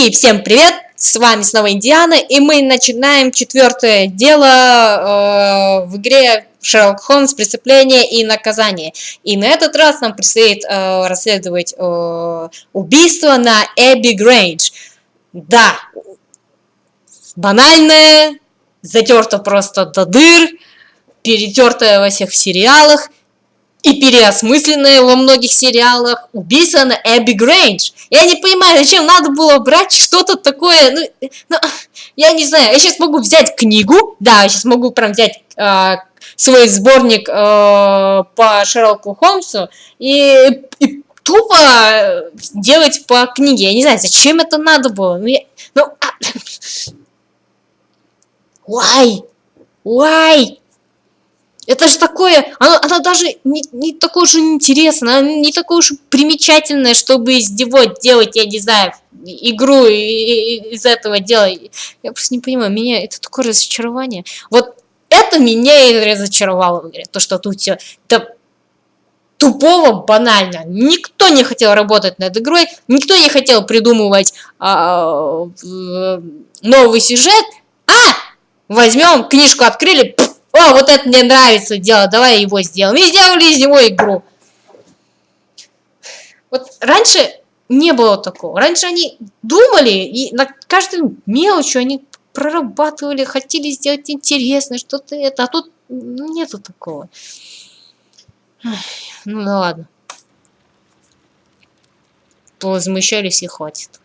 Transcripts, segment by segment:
И всем привет! С вами снова Индиана, и мы начинаем четвертое дело в игре Шерлок Холмс, преступление и наказание. И на этот раз нам предстоит расследовать убийство на Эбби-Грейндж. Да, банальное, затерто просто до дыр, перетертое во всех сериалах и переосмысленное во многих сериалах убийство на Эбби-Грейндж. Я не понимаю, зачем надо было брать что-то такое, я не знаю, я сейчас могу взять книгу, да, я сейчас могу прям взять свой сборник по Шерлоку Холмсу и тупо делать по книге. Я не знаю, зачем это надо было. Why? Это же такое, оно даже не такое уж интересное, оно не такое уж примечательное, чтобы из него делать, я не знаю, игру из этого дела. Я просто не понимаю, меня это такое разочарование. Вот это меня и разочаровало в игре, то, что тут все тупово, банально. Никто не хотел работать над игрой, никто не хотел придумывать новый сюжет. Возьмем, книжку открыли, о, вот это мне нравится дело, давай его сделаем. И сделали из него игру. Вот раньше не было такого. Раньше они думали, и на каждую мелочь они прорабатывали, хотели сделать интересно, что-то это. А тут нету такого. Ну да ладно. Возмущались и хватит.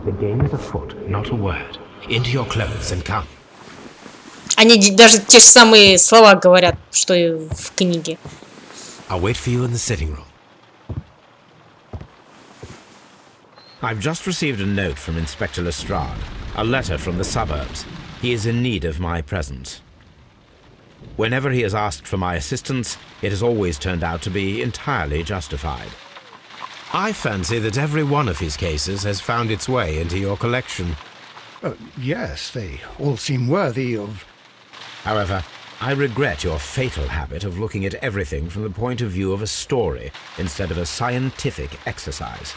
The game is afoot, not a word. Into your clothes and come. Они даже те же самые слова говорят, что и в книге. I'll wait for you in the sitting room. I've just received a note from Inspector Lestréd, a letter from the suburbs. He is in need of my presence. Whenever he has asked for my assistance, it has always turned out to be entirely justified. I fancy that every one of his cases has found its way into your collection. Yes, they all seem worthy of... However, I regret your fatal habit of looking at everything from the point of view of a story instead of a scientific exercise.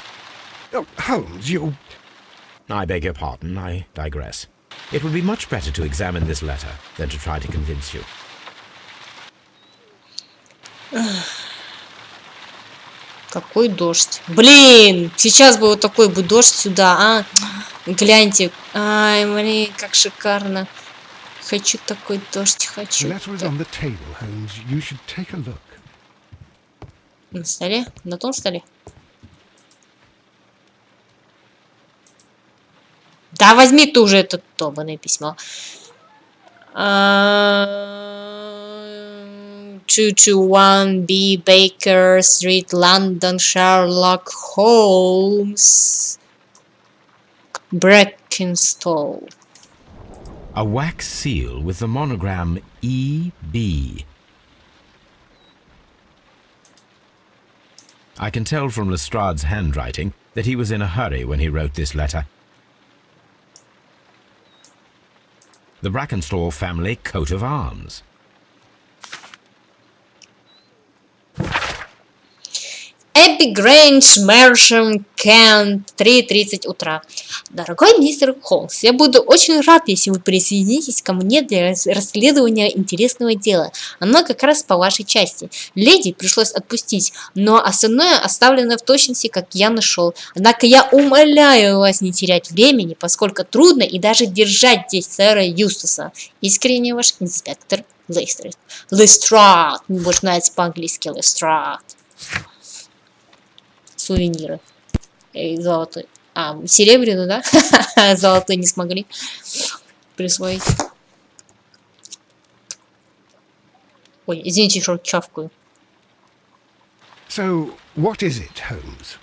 Holmes, you... I beg your pardon, I digress. It would be much better to examine this letter than to try to convince you. Какой дождь. Блин, сейчас бы вот такой бы дождь сюда, Гляньте. Ай, блин, как шикарно. Хочу такой дождь, хочу. На столе? На том столе? Да возьми ты уже это долбаное письмо. 221 B Baker Street, London, Sherlock Holmes, Brackenstall. A wax seal with the monogram E.B. I can tell from Lestréd's handwriting that he was in a hurry when he wrote this letter. The Brackenstall family coat of arms. Эбби-Грейндж, Мэршем, Кент, 3:30 утра. Дорогой мистер Холмс, я буду очень рад, если вы присоединитесь ко мне для расследования интересного дела. Оно как раз по вашей части. Леди пришлось отпустить, но остальное оставлено в точности, как я нашел. Однако я умоляю вас не терять времени, поскольку трудно и даже держать здесь сэра Юстаса. Искренне ваш инспектор Лестрейд. Лестрейд, может нравится по-английски Лестрейд. Сувениры. Золотой. Серебряный, да? Золотой не смогли присвоить. Ой, извините, что чавкаю. So, what is it, Holmes?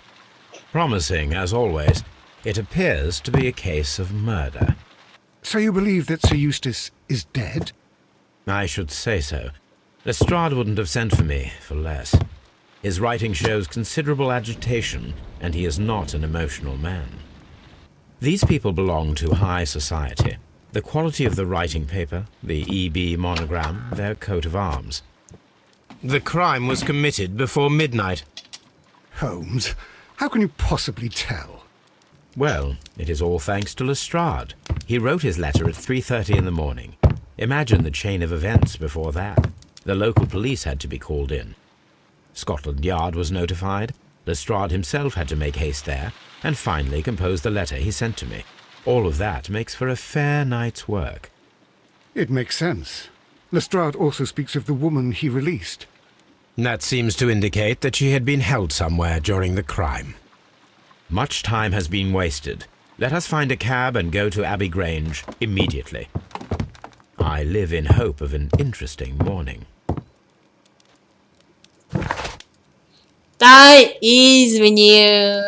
Promising, as always, it appears to be a case of murder. So you believe that Sir Eustace is dead? I should say so. Lestrade wouldn't have sent for me for less. His writing shows considerable agitation, and he is not an emotional man. These people belong to high society. The quality of the writing paper, the EB monogram, their coat of arms. The crime was committed before midnight. Holmes, how can you possibly tell? Well, it is all thanks to Lestrade. He wrote his letter at 3:30 in the morning. Imagine the chain of events before that. The local police had to be called in. Scotland-Yard was notified. Lestrade himself had to make haste there, and finally compose the letter he sent to me. All of that makes for a fair night's work. It makes sense. Lestrade also speaks of the woman he released. That seems to indicate that she had been held somewhere during the crime. Much time has been wasted. Let us find a cab and go to Ebbie-Grейндж immediately. I live in hope of an interesting morning. Да, извини,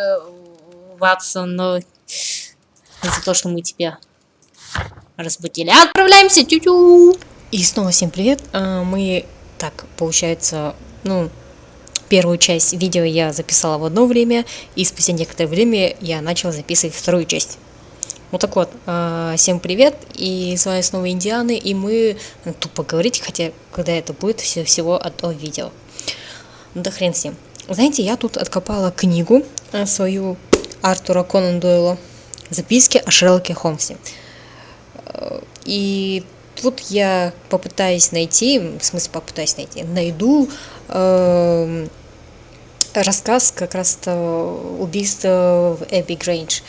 Ватсон, но за то, что мы тебя разбудили. Отправляемся, тю-тю! И снова всем привет. Мы, так, получается, первую часть видео я записала в одно время, и спустя некоторое время я начала записывать вторую часть. Вот так вот, всем привет, и с вами снова Индианы, и мы тупо говорить, хотя когда это будет, всего одно видео. Да хрен с ним. Знаете, я тут откопала книгу свою Артура Конан Дойла «Записки о Шерлоке Холмсе». И тут я найду рассказ как раз-то «Убийство в Эбби-Грейндж».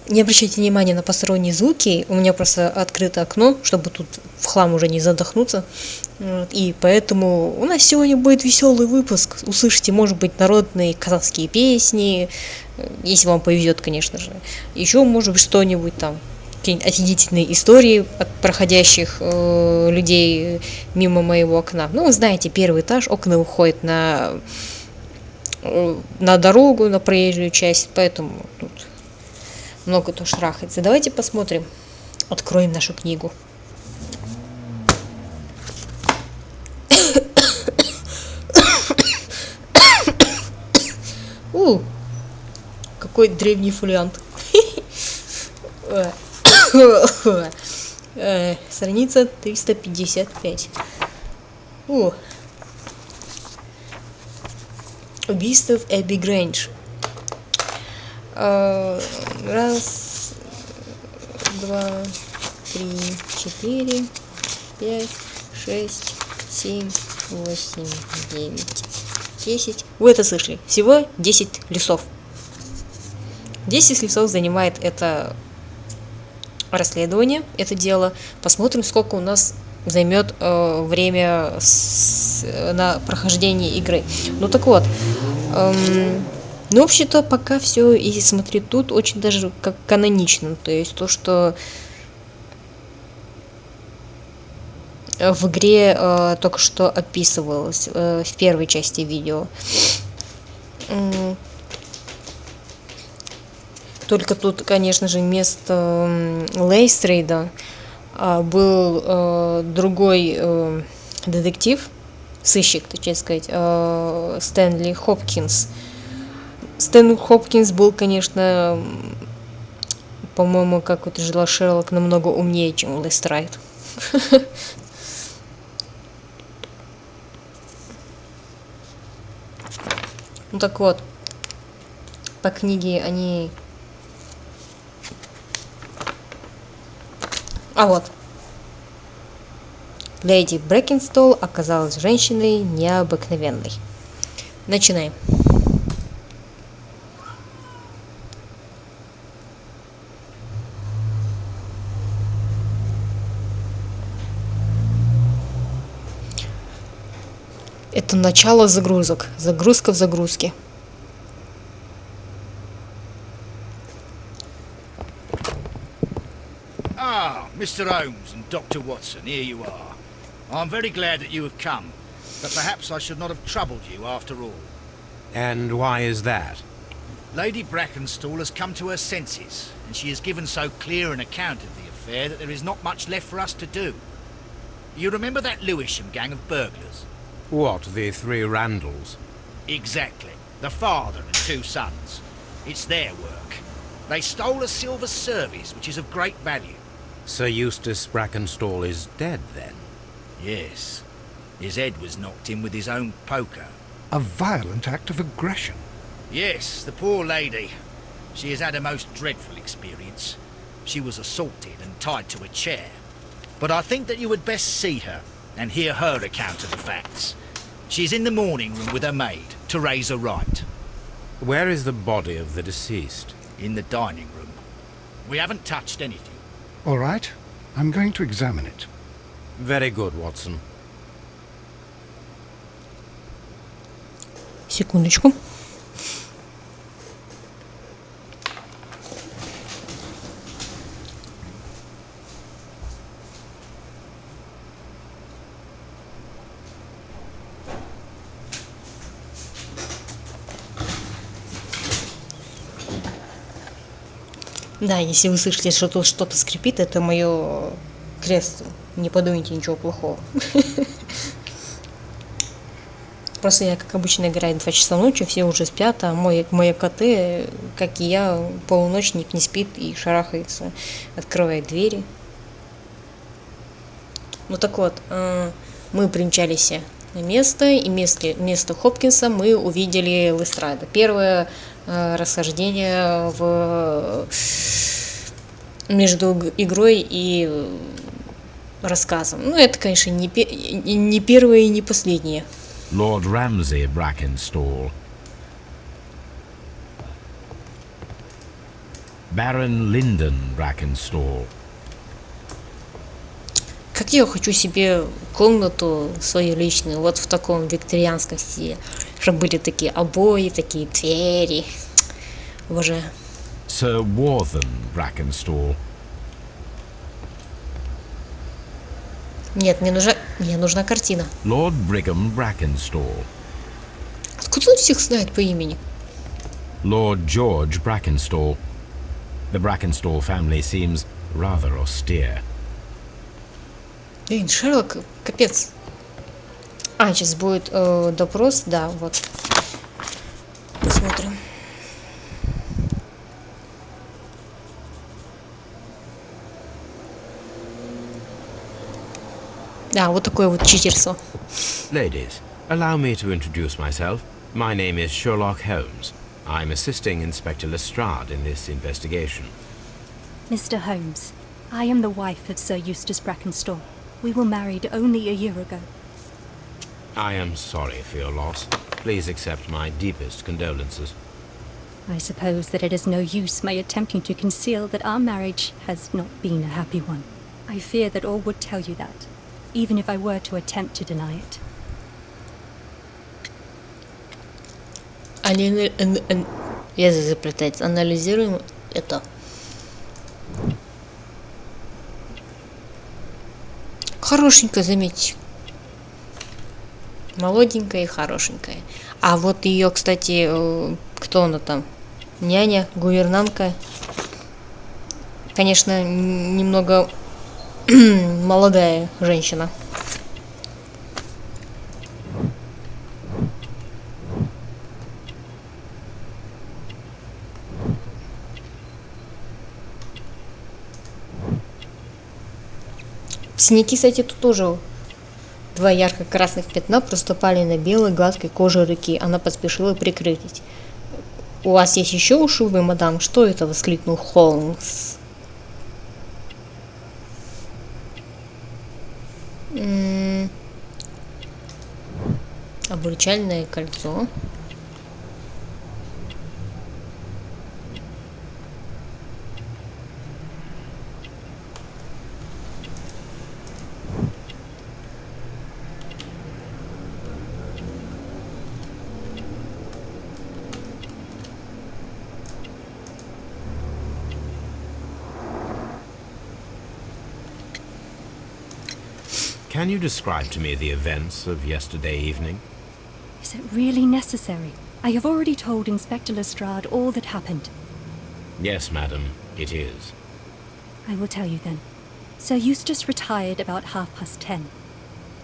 Не обращайте внимания на посторонние звуки, у меня просто открыто окно, чтобы тут в хлам уже не задохнуться. И поэтому у нас сегодня будет веселый выпуск. Услышите, может быть, народные казахские песни, если вам повезет, конечно же. Еще, может быть, что-нибудь там, какие-нибудь офигительные истории от проходящих людей мимо моего окна. Ну, вы знаете, первый этаж, окна выходят на дорогу, на проезжую часть, поэтому тут много то шрахается. Давайте посмотрим. Откроем нашу книгу. Какой древний фолиант. Страница 355. Убийство в Эбби-Грейндж. Раз, два, три, 4, 5, 6, 7, 8, 9, 10. Вы это слышали? Всего 10 листов. 10 листов занимает это расследование, это дело. Посмотрим, сколько у нас займет время на прохождение игры. Ну так вот. Ну, вообще-то, пока все, и смотри, тут очень даже как канонично. То есть то, что в игре только что описывалось в первой части видео. Только тут, конечно же, вместо Лестрейда был другой детектив, сыщик, точнее сказать, Стэнли Хопкинс. Стэн Хопкинс был, конечно, по-моему, как вот жила Шерлок, намного умнее, чем Лестрейд. Ну так вот, по книге они... А вот. Леди Брэкенстол оказалась женщиной необыкновенной. Начинаем. Это начало загрузок. Загрузка в загрузке. Ah, Mr. Holmes and Dr. Watson, here you are. I'm very glad that you have come, but perhaps I should not have troubled you after all. And why is that? Lady Brackenstall has come to her senses, and she has given so clear an account of the affair that there is not much left for us to do. You remember that Lewisham gang of burglars? What, the three Randalls? Exactly. The father and 2 sons. It's their work. They stole a silver service, which is of great value. Sir Eustace Brackenstall is dead, then? Yes. His head was knocked in with his own poker. A violent act of aggression. Yes, the poor lady. She has had a most dreadful experience. She was assaulted and tied to a chair. But I think that you would best see her and hear her account of the facts. She's in the morning room with her maid, Teresa Wright. Where is the body of the deceased? In the dining room. We haven't touched anything. All right, I'm going to examine it. Very good, Watson. Секундочку. Да, если вы слышите, что тут что-то скрипит, это мое кресло. Не подумайте ничего плохого. Просто я, как обычно, играю 2 часа ночи, все уже спят, а мои коты, как и я, полуночник не спит и шарахается, открывает двери. Ну так вот, мы примчались на место, и вместо Хопкинса мы увидели Лестрейда. Первое расхождение между игрой и рассказом. Ну, это, конечно, не первое и не последнее. Lord Ramsay Brackenstall. Baron Lyndon Brackenstall. Как я хочу себе комнату свою личную, вот в таком викторианском стиле, чтобы были такие обои, такие двери. Боже. Sir Warthen Brackenstall. Нет, мне нужна картина. Lord Brigham Brackenstall. Откуда он всех знает по имени? Lord George Brackenstall. The Brackenstall family seems rather austere. Блин, Шерлок, капец. Сейчас будет допрос, да, вот. Посмотрим. Да, вот такое вот читерство. Ladies, allow me to introduce myself. My name is Sherlock Holmes. I'm assisting Inspector Lestrade in this investigation. Mr. Holmes, I am the wife of Sir Eustace Brackenstall. We were married only a year ago. I am sorry for your loss. Please accept my deepest condolences. I suppose that it is no use my attempting to conceal that our marriage has not been a happy one. I fear that all would tell you that, even if I were to attempt to deny it. Язык заплетается. Анализируем это. Хорошенькая, заметьте. Молоденькая и хорошенькая. А вот ее, кстати, кто она там? Няня, гувернантка. Конечно, немного молодая женщина. Синяки, кстати, тут тоже 2 ярко-красных пятна проступали на белой гладкой коже руки. Она поспешила прикрыть. «У вас есть еще ушибы, мадам?» «Что это?» — воскликнул Холмс. Обручальное кольцо. Can you describe to me the events of yesterday evening? Is it really necessary? I have already told Inspector Lestrade all that happened. Yes, madam, it is. I will tell you then. Sir Eustace retired about 10:30.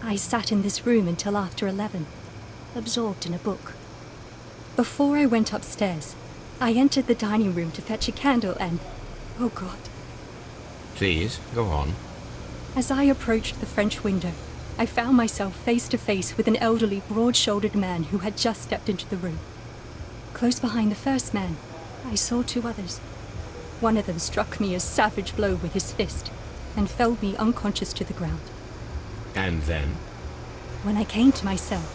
I sat in this room until after 11, absorbed in a book. Before I went upstairs, I entered the dining room to fetch a candle and... oh God. Please, go on. As I approached the French window, I found myself face to face with an elderly, broad-shouldered man who had just stepped into the room. Close behind the first man, I saw two others. One of them struck me a savage blow with his fist and felled me unconscious to the ground. And then? When I came to myself,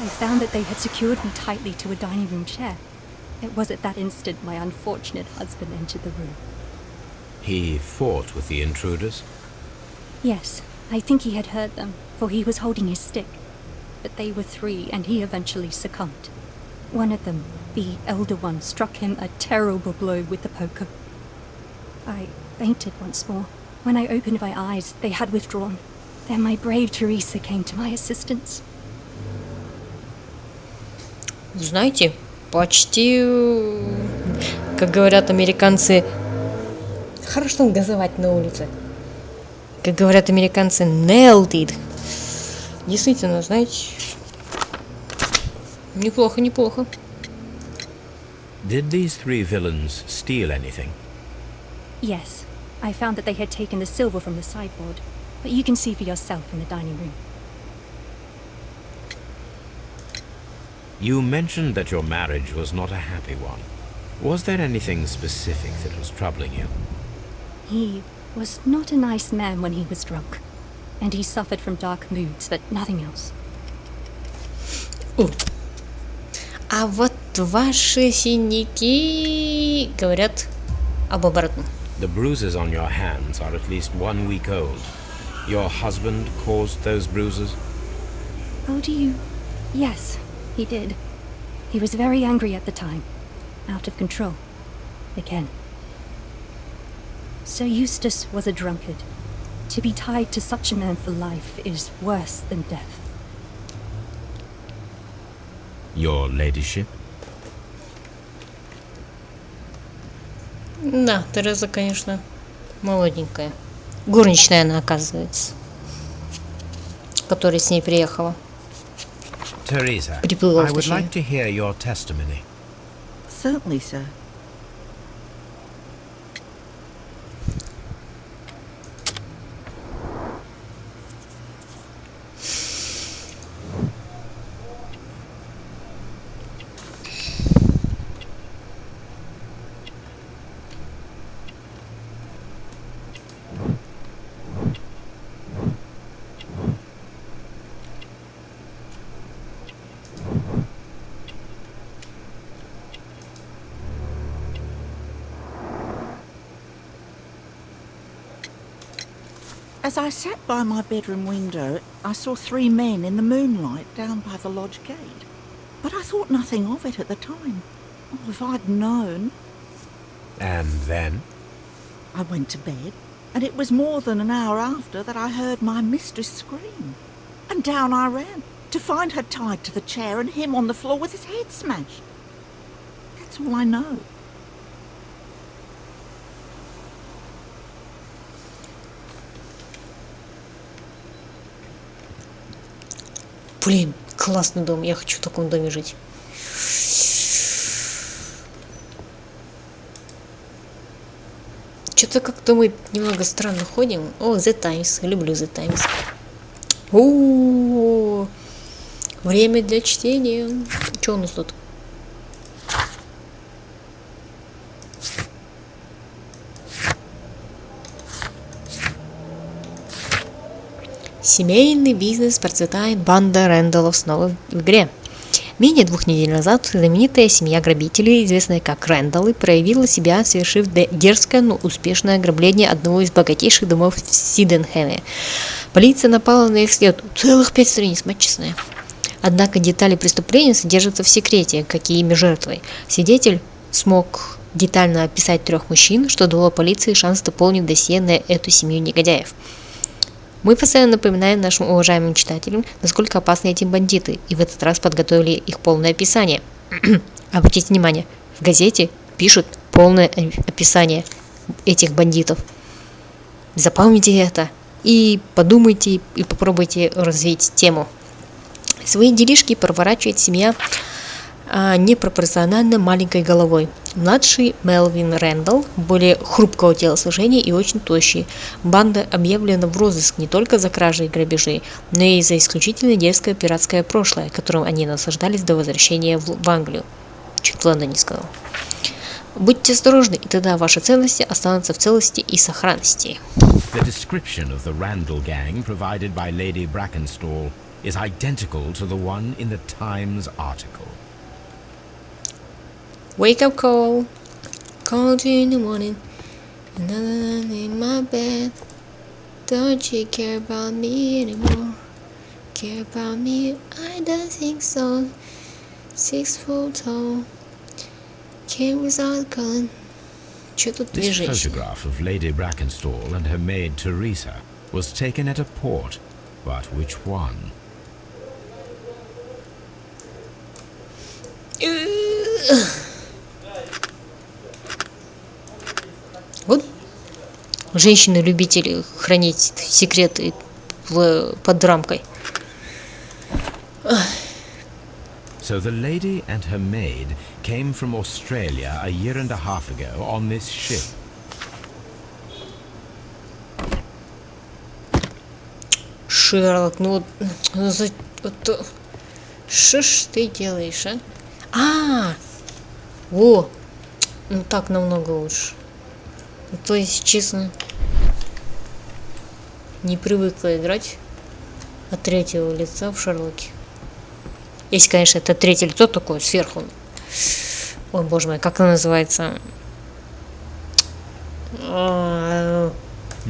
I found that they had secured me tightly to a dining room chair. It was at that instant my unfortunate husband entered the room. He fought with the intruders? Yes, I think he had hurt them, for he was holding his stick. But they were three, and he eventually succumbed. One of them, the elder one, struck him a terrible blow with the poker. I fainted once more. When I opened my eyes, they had withdrawn. Then my brave Teresa came to my assistance. Знаете, почти, как говорят американцы, хорошо газовать на улице. Как говорят американцы, nailed it. Действительно, знаете, неплохо, неплохо. Did these three villains steal anything? Yes, I found that they had taken the silver from the sideboard, but you can see for yourself in the dining room. You mentioned that your marriage was not a happy one. Was there anything specific that was troubling you? He was not a nice man when he was drunk, and he suffered from dark moods, but nothing else. А вот ваши синяки говорят об обратном. The bruises on your hands are at least 1 week old. Your husband caused those bruises? Oh, do you? Yes, he did. He was very angry at the time. Out of control. Again. Sir Eustace was a drunkard. To be tied to such a man for life is worse than death. Your ladyship? Да, Тереза, конечно, молоденькая. Горничная она, оказывается, которая с ней приехала. Teresa, Приплыла, I would точнее. like to hear your testimony. Certainly, sir. As I sat by my bedroom window, I saw three men in the moonlight down by the lodge gate. But I thought nothing of it at the time. Oh, if I'd known. And then? I went to bed, and it was more than an hour after that I heard my mistress scream. And down I ran, to find her tied to the chair and him on the floor with his head smashed. That's all I know. Блин, классный дом, я хочу в таком доме жить. Что-то как-то мы немного странно ходим. О, The Times, люблю The Times. О, время для чтения. Что у нас тут? Семейный бизнес процветает, банда Рэндаллов снова в игре. Менее 2 недель назад знаменитая семья грабителей, известная как Рэндаллы, проявила себя, совершив дерзкое, но успешное ограбление одного из богатейших домов в Сиденхэме. Полиция напала на их след. Целых 5 страниц, мать честная. Однако детали преступления содержатся в секрете, как и имя жертвы. Свидетель смог детально описать 3 мужчин, что дало полиции шанс дополнить досье на эту семью негодяев. Мы постоянно напоминаем нашим уважаемым читателям, насколько опасны эти бандиты, и в этот раз подготовили их полное описание. Обратите внимание, в газете пишут полное описание этих бандитов. Запомните это и подумайте, и попробуйте развить тему. Свои делишки проворачивает семья непропорционально маленькой головой. Младший Мелвин Рэндалл, более хрупкого телосложения и очень тощий. Банда объявлена в розыск не только за кражи и грабежи, но и за исключительно дерзкое пиратское прошлое, которым они наслаждались до возвращения в Англию. Чуть в Лондоне сказал. Будьте осторожны, и тогда ваши ценности останутся в целости и сохранности. The description of the Randall gang provided by Lady Brackenstall is identical to the one in the Times article. Wake up call. Call to you in the morning. In my bed. Don't you care about me anymore? Care about me? I don't think so. 6 foot tall. Came without calling. Чё тут This две женщины? photograph of Lady Brackenstall and her maid Teresa was taken at a port, but which one? Вот женщины-любители хранить секреты под рамкой. So the lady and her maid came from Australia a year and a half ago on this ship. Шерлок, ну вот, что ж ты делаешь, а? О, ну так намного лучше. То есть, честно, не привыкла играть от третьего лица в Шерлоке. Если, конечно, это третье лицо такое сверху. Ой, боже мой, как оно называется?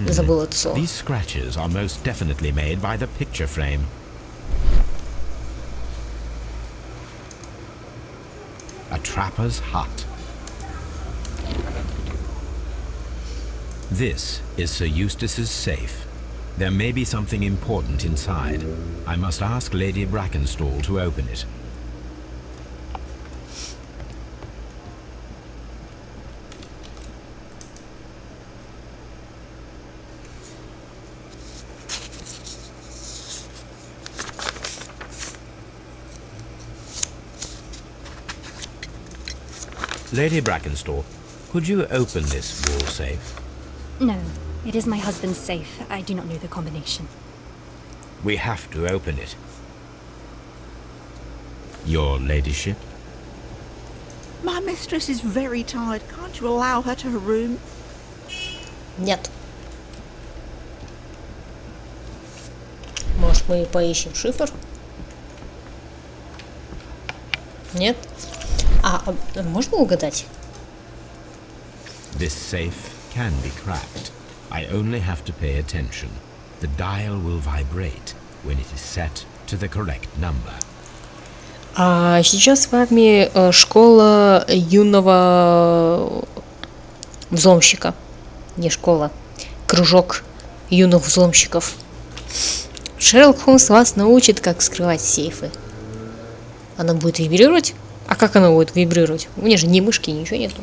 Забыла это слово. These scratches are most definitely made by the picture frame. A trapper's hut. This is Sir Eustace's safe. There may be something important inside. I must ask Lady Brackenstall to open it. Lady Brackenstall, could you open this wall safe? No, it is my husband's safe. I do not know the combination. We have to open it. Your ladyship? My mistress is very tired. Can't you allow her to her room? Нет. Может, мы поищем шифр? Нет? А можно угадать? This safe can be cracked. I only have to pay attention. The dial will vibrate when it is set to the correct number. А сейчас в армии школа юного взломщика. Не школа. Кружок юных взломщиков. Шерлок Холмс вас научит, как вскрывать сейфы. Она будет вибрировать? А как она будет вибрировать? У меня же ни мышки, ничего нету.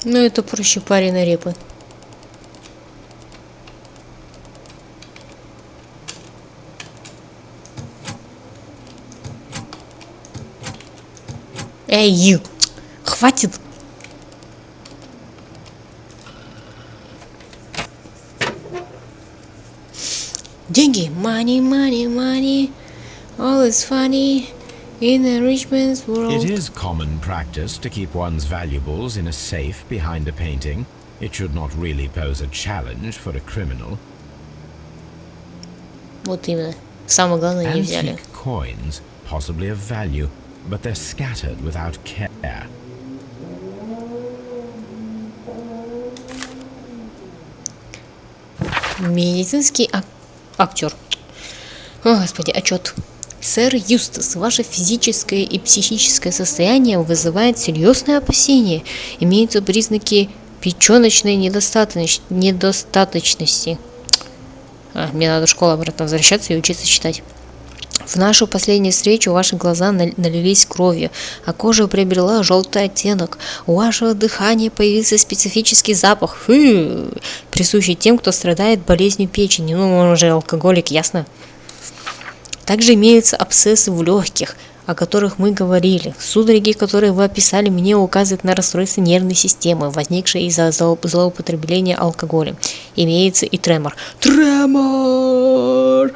Ну, это проще пареной репы. Эй, хватит. Деньги. Money, money, money. All is funny. In a rich man's world. It is common practice to keep one's valuables in a safe behind a painting. It should not really pose a challenge for a criminal. Вот именно. Самое главное не взяли. Antique coins, possibly of value, but they're scattered without care. Медицинский актер. О, господи, отчет. Сэр Юстас, ваше физическое и психическое состояние вызывает серьезные опасения. Имеются признаки печёночной недостаточности. Мне надо в школу обратно возвращаться и учиться читать. В нашу последнюю встречу ваши глаза налились кровью, а кожа приобрела желтый оттенок. У вашего дыхания появился специфический запах, присущий тем, кто страдает болезнью печени. Ну, он уже алкоголик, ясно? Также имеются абсцессы в легких, о которых мы говорили. Судороги, которые вы описали, мне указывают на расстройство нервной системы, возникшее из-за злоупотребления алкоголем. Имеется и тремор. Тремор!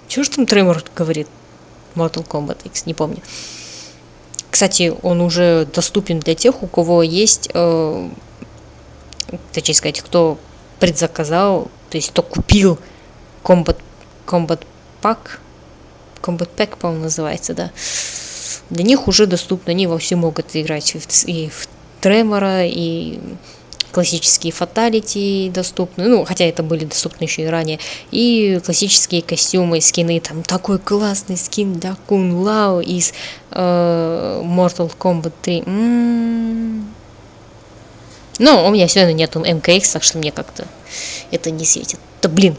Чего ж там тремор говорит? Mortal Kombat X, не помню. Кстати, он уже доступен для тех, у кого есть, точнее сказать, кто предзаказал, то есть кто купил Combat Pack, по-моему, называется, да. Для них уже доступно, они вовсю могут играть и в Тремора, и классические фаталити доступны, ну, хотя это были доступны еще и ранее, и классические костюмы, скины, там такой классный скин для Кун Лао из Mortal Kombat 3. Но у меня все равно нету МКХ, так что мне как-то это не светит. Да блин!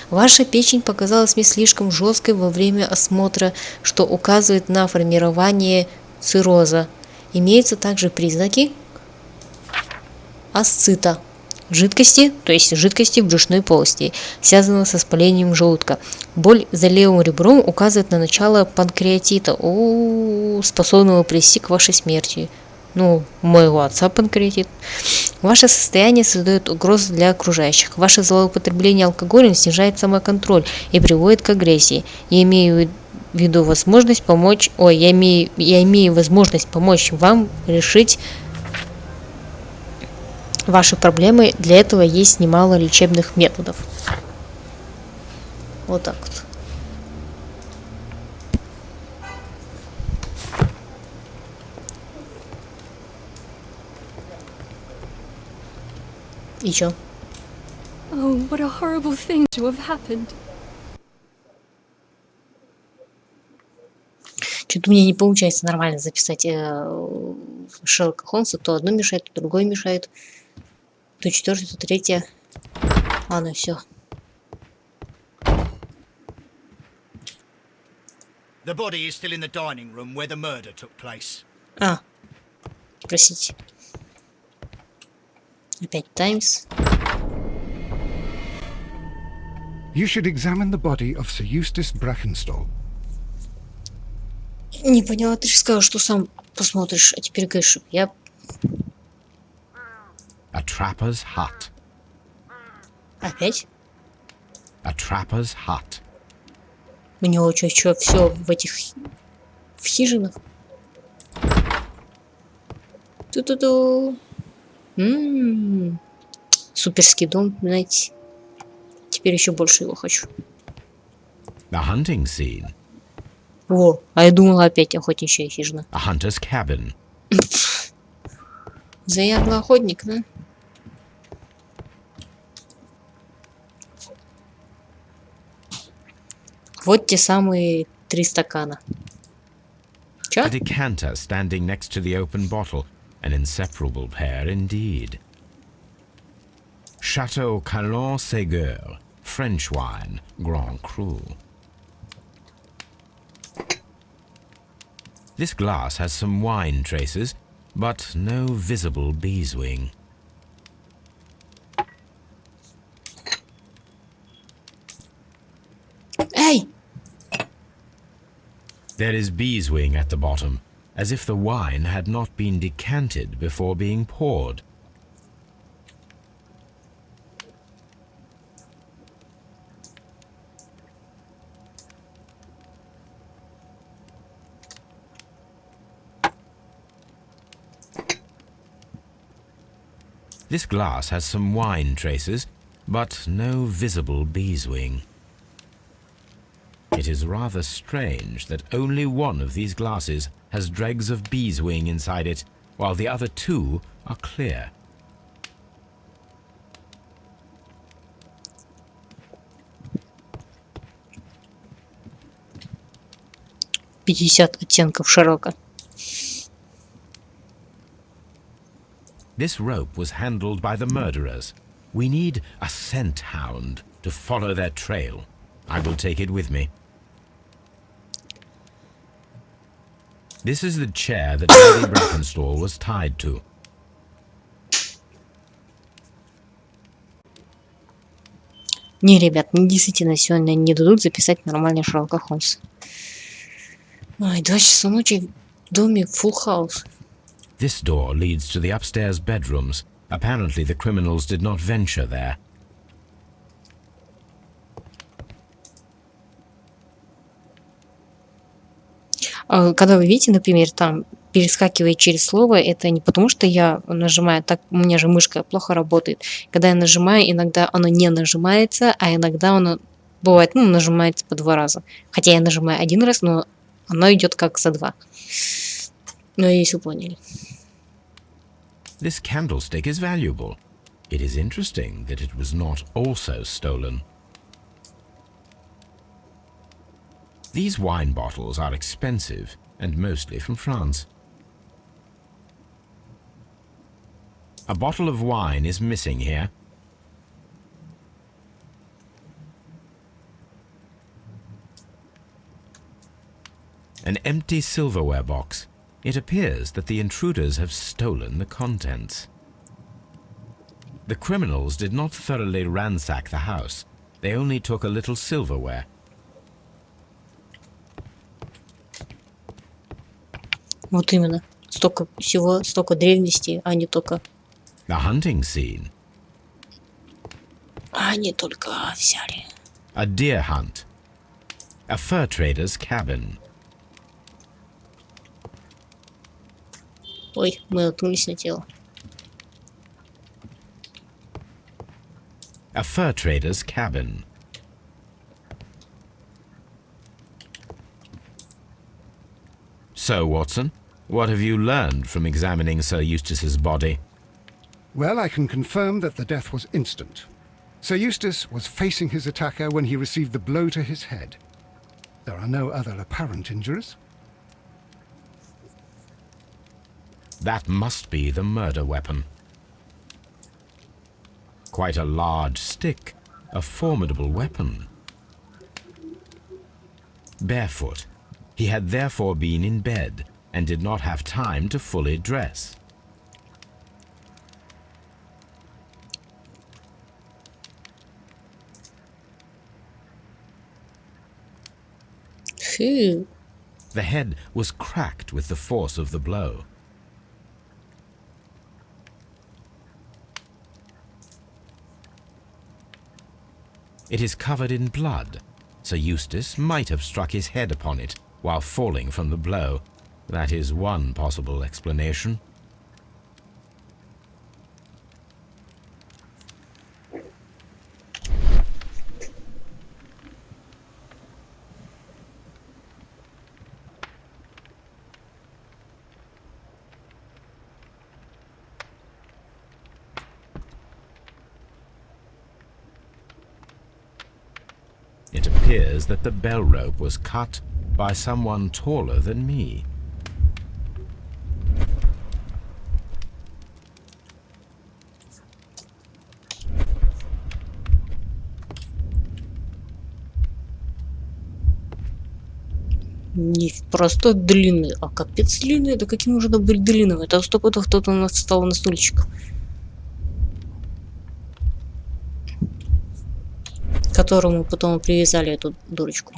Ваша печень показалась мне слишком жесткой во время осмотра, что указывает на формирование цирроза. Имеются также признаки асцита жидкости, то есть жидкости в брюшной полости, связанного с воспалением желудка. Боль за левым ребром указывает на начало панкреатита, способного привести к вашей смерти. Ну, моего отца панкреатит. Ваше состояние создает угрозу для окружающих. Ваше злоупотребление алкоголем снижает самоконтроль и приводит к агрессии. Я имею возможность помочь вам решить ваши проблемы. Для этого есть немало лечебных методов. Вот так вот. И чё? Oh, what a horrible thing to have happened. Что-то мне не получается нормально записать Шерлока Холмса. То одно мешает, то другое мешает. То четвертое, то третье. Ладно, все. The body is still in the dining room where the murder took place. Простите. Опять Times. You should examine the body of Sir Eustace Brackenstall. Не поняла, ты же сказал, что сам посмотришь, а теперь говоришь, что я... A trapper's hut. Опять? A trapper's hut. У него что, все в этих... в хижинах? Ту-ту-ту. Суперский дом, знаете. Теперь еще больше его хочу. The hunting scene. Во, а я думала опять охотничья хижина. A hunter's cabin. Заядлый охотник, да? Вот те самые 3 стакана. Чё? A decanter standing next to the open bottle. An inseparable pair indeed. Chateau Calon-Ségur. French wine. Grand Cru. This glass has some wine traces, but no visible beeswing. Эй! There is beeswing at the bottom, as if the wine had not been decanted before being poured. This glass has some wine traces, but no visible beeswing. It is rather strange that only one of these glasses has dregs of beeswing inside it, while the other 2 are clear. «50 оттенков Шерлока». This rope was handled by the murderers. We need a scent hound to follow their trail. I will take it with me. This is the chair that Lady Brackenstall was tied to. Не, ребят, мне действительно сегодня не дадут записать нормальный Шерлока Холмса. Ой, 2 часа ночи в доме full house. This door leads to the upstairs bedrooms. Apparently the criminals did not venture there. Когда вы видите, например, там перескакивает через слово, это не потому, что я нажимаю, так у меня же мышка плохо работает. Когда я нажимаю, иногда оно не нажимается, а иногда оно бывает, нажимается по 2 раза. Хотя я нажимаю 1 раз, но оно идет как за 2. Надеюсь, вы поняли. This candlestick is valuable. It is interesting that it was not also stolen. These wine bottles are expensive and mostly from France. A bottle of wine is missing here. An empty silverware box. It appears that the intruders have stolen the contents. The criminals did not thoroughly ransack the house. They only took a little silverware. Вот именно. Столько всего, столько древности, а не только... The hunting scene. Они только взяли. A deer hunt. A fur trader's cabin. Ой, мы наткнулись на тело. A fur trader's cabin. So, Watson, what have you learned from examining Sir Eustace's body? Well, I can confirm that the death was instant. Sir Eustace was facing his attacker when he received the blow to his head. There are no other apparent injuries. That must be the murder weapon. Quite a large stick, a formidable weapon. Barefoot, he had therefore been in bed and did not have time to fully dress. Фу. The head was cracked with the force of the blow. It is covered in blood. Sir Eustace might have struck his head upon it while falling from the blow. That is one possible explanation. It appears that the bell rope was cut by someone taller than me. Не просто длинный, а капец длинный. Да каким нужно быть длинным? Это стопудово кто-то у нас встал на стульчик. К которому потом привязали эту дурочку.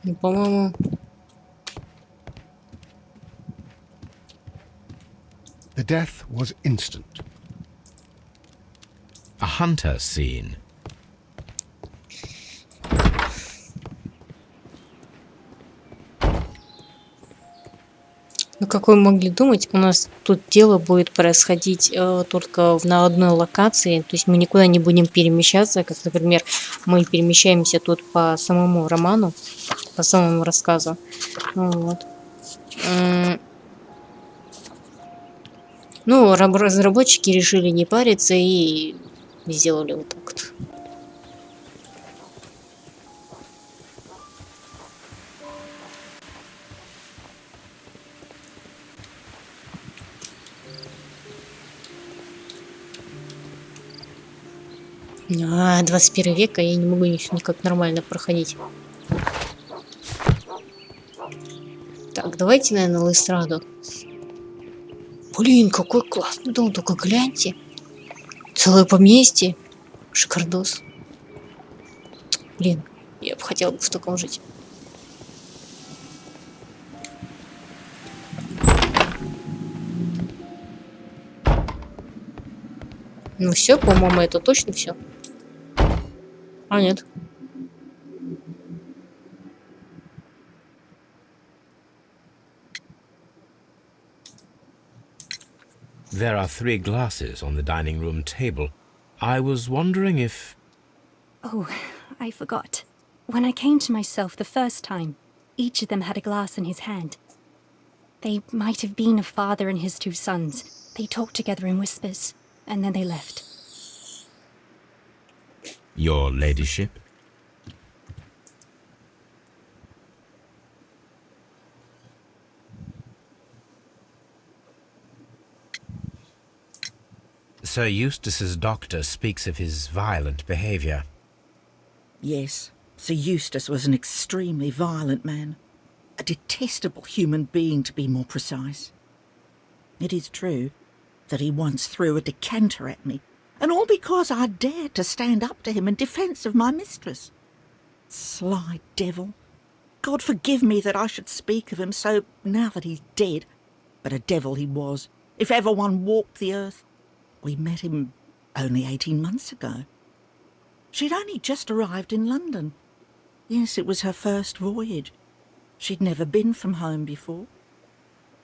Ну, по-моему... The death was instant. A hunter scene. Ну, как вы могли думать, у нас тут дело будет происходить только на одной локации. То есть мы никуда не будем перемещаться. Как, например, мы перемещаемся тут по самому роману, по самому рассказу. Вот. Ну, разработчики решили не париться и сделали вот так вот. А, 21 век, а я не могу никак нормально проходить. Так, давайте, наверное, Лестрейду. Блин, какой классный дом, только гляньте. Целое поместье. Шикардос. Блин, я бы хотела в таком жить. Ну все, по-моему, это точно все. А, нет. There are 3 glasses on the dining room table. I was wondering if... Oh, I forgot. When I came to myself the first time, each of them had a glass in his hand. They might have been a father and his 2 sons. They talked together in whispers, and then they left. Your ladyship? Sir Eustace's doctor speaks of his violent behaviour. Yes, Sir Eustace was an extremely violent man. A detestable human being, to be more precise. It is true that he once threw a decanter at me, and all because I dared to stand up to him in defence of my mistress. Sly devil. God forgive me that I should speak of him so now that he's dead, but a devil he was, if ever one walked the earth. We met him only 18 months ago. She'd only just arrived in London. Yes, it was her first voyage. She'd never been from home before.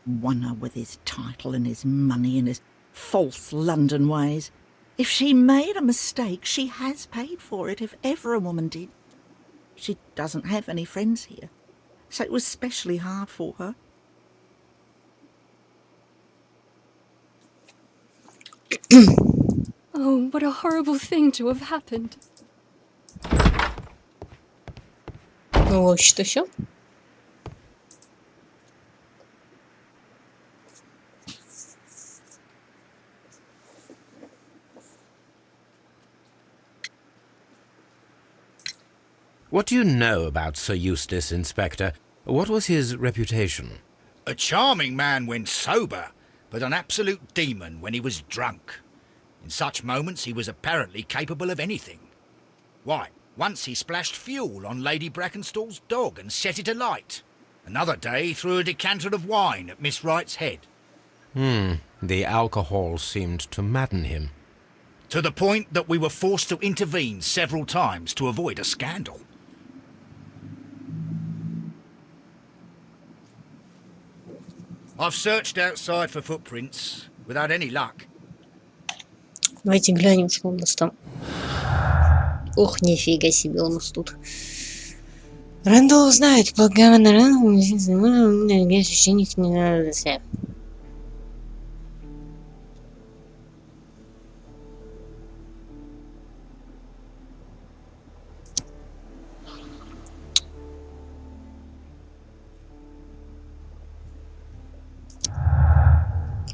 Wonder with his title and his money and his false London ways. If she made a mistake, she has paid for it, if ever a woman did. She doesn't have any friends here, so it was specially hard for her. Oh, what a horrible thing to have happened. Ну, вообще-то все. What do you know about Sir Eustace, Inspector? What was his reputation? A charming man when sober, but an absolute demon when he was drunk. In such moments he was apparently capable of anything. Why, once he splashed fuel on Lady Brackenstall's dog and set it alight. Another day threw a decanter of wine at Miss Wright's head. The alcohol seemed to madden him. To the point that we were forced to intervene several times to avoid a scandal. I've searched outside for footprints, without any luck. Давайте глянем, что у нас там. Ох, нифига себе у нас тут. Рэндалл знает, пока на Рэндалл священник не надо.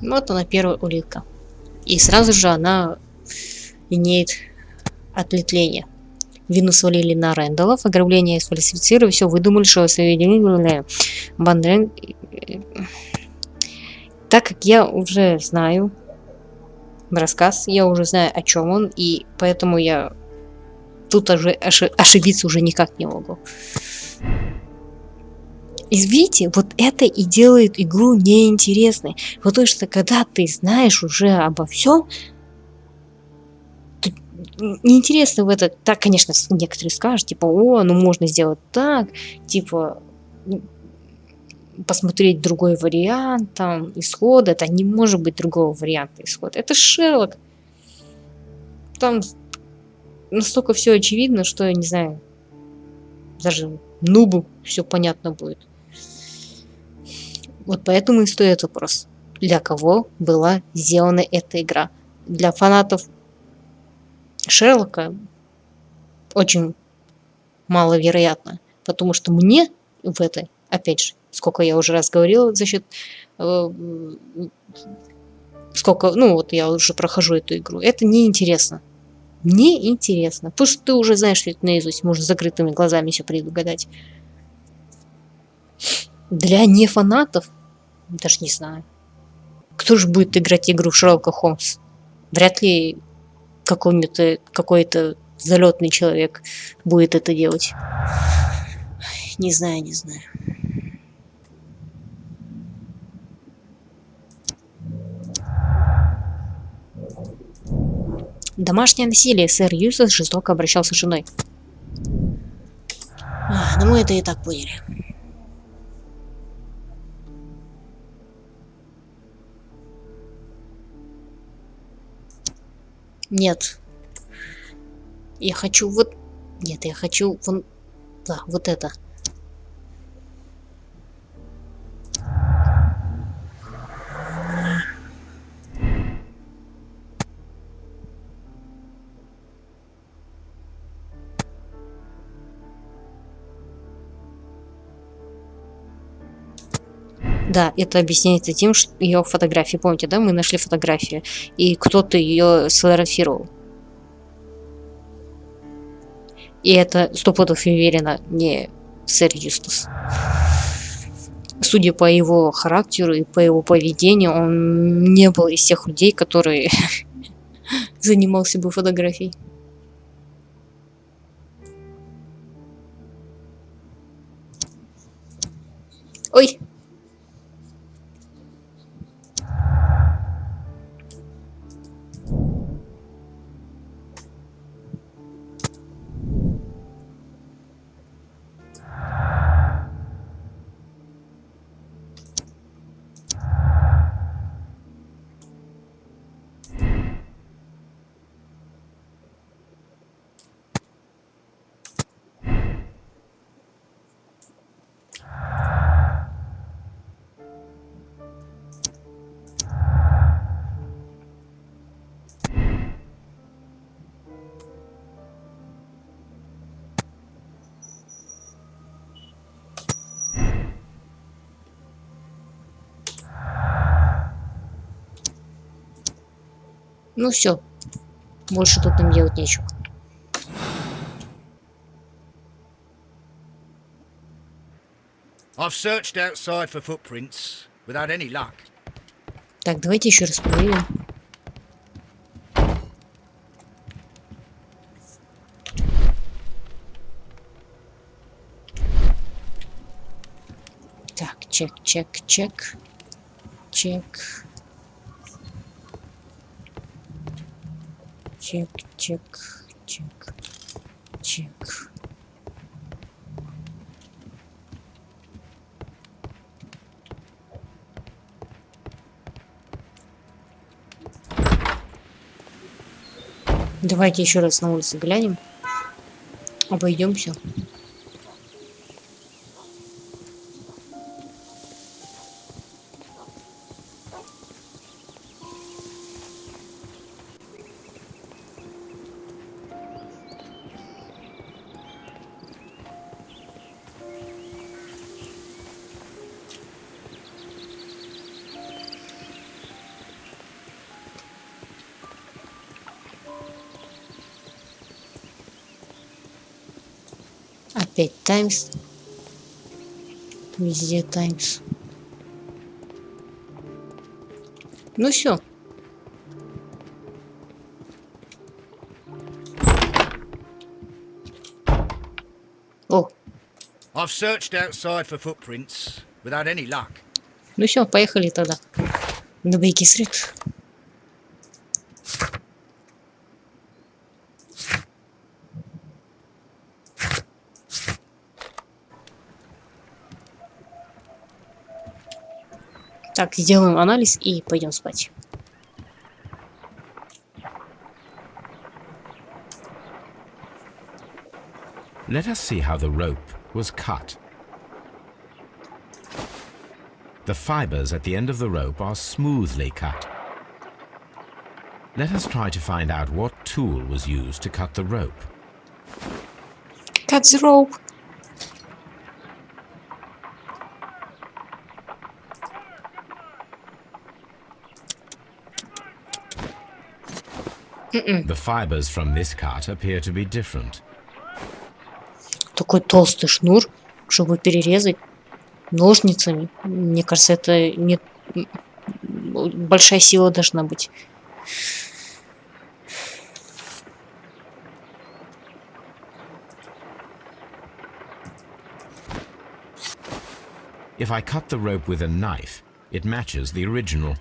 Вот она, первая улитка. И сразу же она имеет ответвление. Вину свалили на Рэндаллов, ограбление сфальсифицировали, все выдумали, что сведения Бандрен. Так как я уже знаю рассказ, я уже знаю, о чем он, и поэтому я тут уже ошибиться уже никак не могу. И видите, вот это и делает игру неинтересной. Потому что когда ты знаешь уже обо всем, неинтересно в это. Так, конечно, некоторые скажут, типа, о, ну можно сделать так, типа, посмотреть другой вариант, там, исхода. Это не может быть другого варианта исхода. Это Шерлок. Там настолько все очевидно, что я не знаю. Даже нубу все понятно будет. Вот поэтому и стоит вопрос. Для кого была сделана эта игра? Для фанатов Шерлока очень маловероятно. Потому что мне в этой, опять же, сколько я уже раз говорила, за счет сколько, ну вот я уже прохожу эту игру, это неинтересно. Неинтересно. Потому что ты уже знаешь это наизусть, можешь с закрытыми глазами все предугадать. Для нефанатов, даже не знаю. Кто же будет играть игру Шерлока Холмс? Вряд ли какой-то залетный человек будет это делать. Не знаю, не знаю. Домашнее насилие. Сэр Юстас жестоко обращался с женой. Ну мы это и так поняли. Нет. Я хочу вот... Нет, я хочу вон... Да, вот это. Да, это объясняется тем, что ее фотографии, помните, да, мы нашли фотографию, и кто-то ее сфотографировал. И это 100% уверенно не сэр Юстас. Судя по его характеру и по его поведению, он не был из тех людей, которые занимался бы фотографией. Ой! Ну все, больше тут нам делать нечего. I've searched outside for footprints without any luck. Так, давайте еще раз проверим. Так, чек. Чек. Давайте еще раз на улице глянем. Обойдем все. Опять Таймс. Везде Таймс. Ну все. О. I've searched outside for footprints without any luck. Ну все, поехали тогда. На Бейки-стрит. Так, сделаем анализ и пойдем спать. Let us see how the rope was cut. The fibers at the end of the rope are smoothly cut. Let us try to find out what tool was used to cut the rope. Cut the rope. The fibers from this cut appear to be different. Такой толстый шнур, чтобы перерезать ножницами. Мне кажется, это не большая сила должна быть. If I cut the rope with a knife, it matches the original.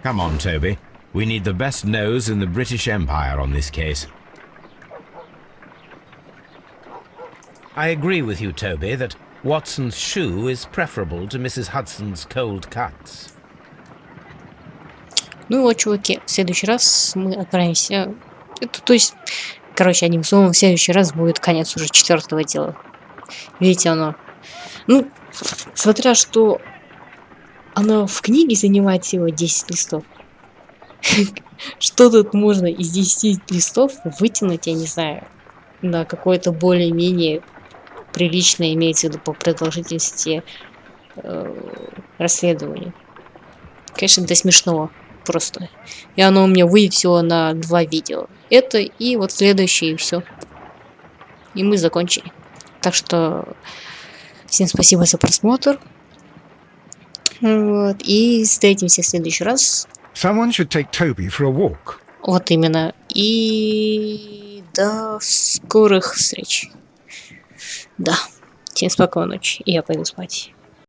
Come on, Toby. We need the best nose in the British Empire on this case. I agree with you, Toby, that Watson's shoe is preferable to Mrs. Hudson's cold cuts. Ну вот, чуваки, в следующий раз мы отправимся... То есть, короче, одним словом, в следующий раз будет конец уже 4-го дела. Видите, оно... Ну, смотря что... Оно в книге занимает всего 10 листов. Что тут можно из 10 листов вытянуть, я не знаю, на какое-то более-менее приличное, имеется в виду по продолжительности расследования. Конечно, до смешного просто. И оно у меня выйдет всего на 2 видео. Это и вот следующее, и все. И мы закончили. Так что всем спасибо за просмотр. Вот, и встретимся в следующий раз. Someone should take Toby for a walk. Вот именно. И до скорых встреч. Да. Всем спокойной ночи. И я пойду спать.